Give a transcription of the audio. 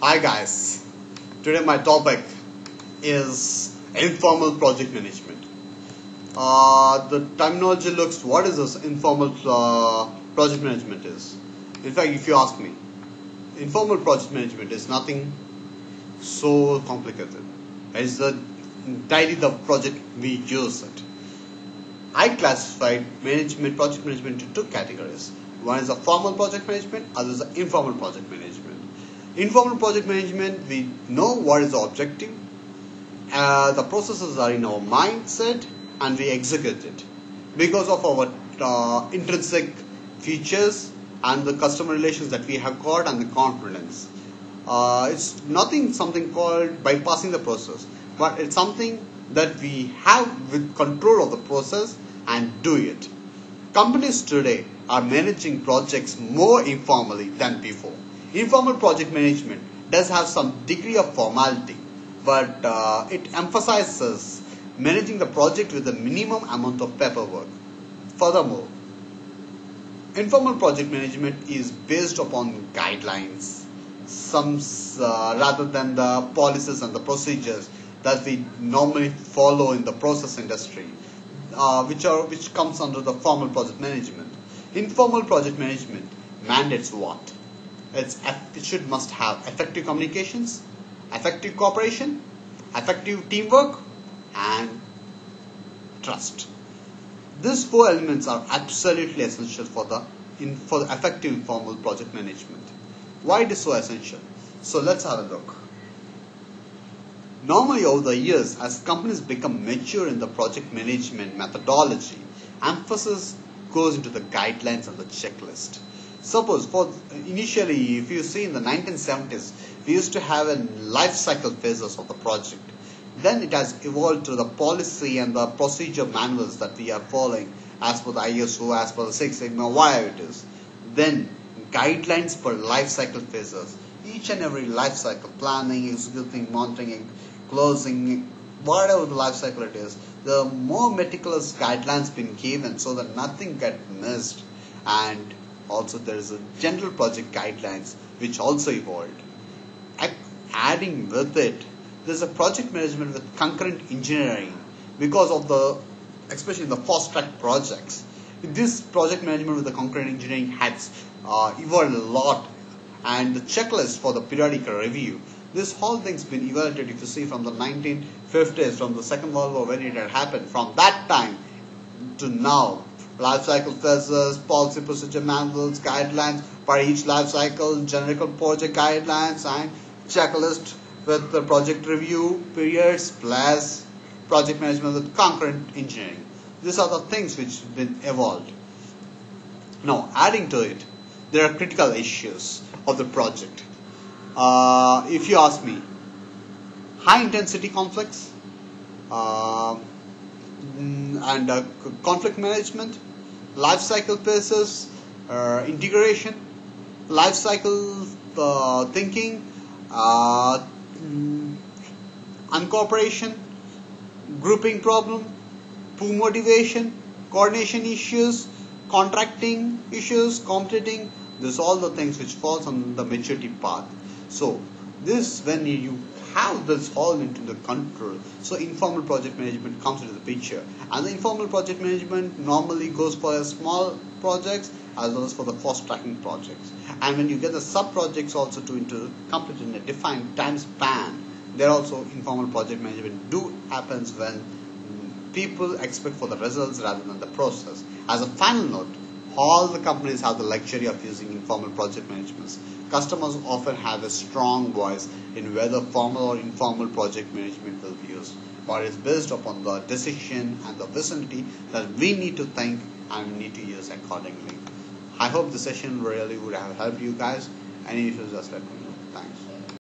Hi guys, today my topic is informal project management. The terminology looks, what is this informal project management is? In fact, if you ask me, informal project management is nothing so complicated. It's the project we use it. I classified project management into two categories. One is a formal project management, other is the informal project management. Informal project management, we know what is the objective, the processes are in our mindset, and we execute it because of our intrinsic features and the customer relations that we have got and the confidence. It's nothing something called bypassing the process, but it's something that we have with control of the process and do it. Companies today are managing projects more informally than before. Informal project management does have some degree of formality, but it emphasizes managing the project with a minimum amount of paperwork. Furthermore, informal project management is based upon guidelines, rather than the policies and the procedures that we normally follow in the process industry, which comes under the formal project management. Informal project management mandates what? It must have effective communications, effective cooperation, effective teamwork, and trust. These four elements are absolutely essential for the effective informal project management. Why it is so essential? So let's have a look. Normally, over the years, as companies become mature in the project management methodology, emphasis goes into the guidelines and the checklist. Suppose, initially, if you see in the 1970s, we used to have a life cycle phases of the project. Then it has evolved to the policy and the procedure manuals that we are following as per the ISO, as per the Six Sigma, whatever it is. Then guidelines for life cycle phases. Each and every life cycle, planning, executing, monitoring, closing, whatever the life cycle it is, the more meticulous guidelines been given so that nothing get missed. And also there is a general project guidelines which also evolved. Adding with it, there's a project management with concurrent engineering because of especially the fast track projects. This project management with the concurrent engineering has evolved a lot, and the checklist for the periodic review. This whole thing's been evaluated, if you see, from the 1950s, from the Second World War when it had happened. From that time to now, life cycle phases, policy procedure manuals, guidelines for each life cycle, general project guidelines, and checklist with the project review periods plus project management with concurrent engineering. These are the things which have been evolved. Now, adding to it, there are critical issues of the project. If you ask me, high intensity conflicts and conflict management, life cycle phases, integration, life cycle thinking, uncooperation, grouping problem, poor motivation, coordination issues, contracting issues, competing. These are all the things which falls on the maturity path. So this, when you have this all into the control, so informal project management comes into the picture. And the informal project management normally goes for small projects as well as for the fast tracking projects. And when you get the sub projects also to complete in a defined time span, there also informal project management happens when people expect for the results rather than the process. As a final note, all the companies have the luxury of using informal project management. Customers often have a strong voice in whether formal or informal project management will be used, but it's based upon the decision and the vicinity that we need to think and we need to use accordingly. I hope the session really would have helped you guys. Any issues, just let me know. Thanks.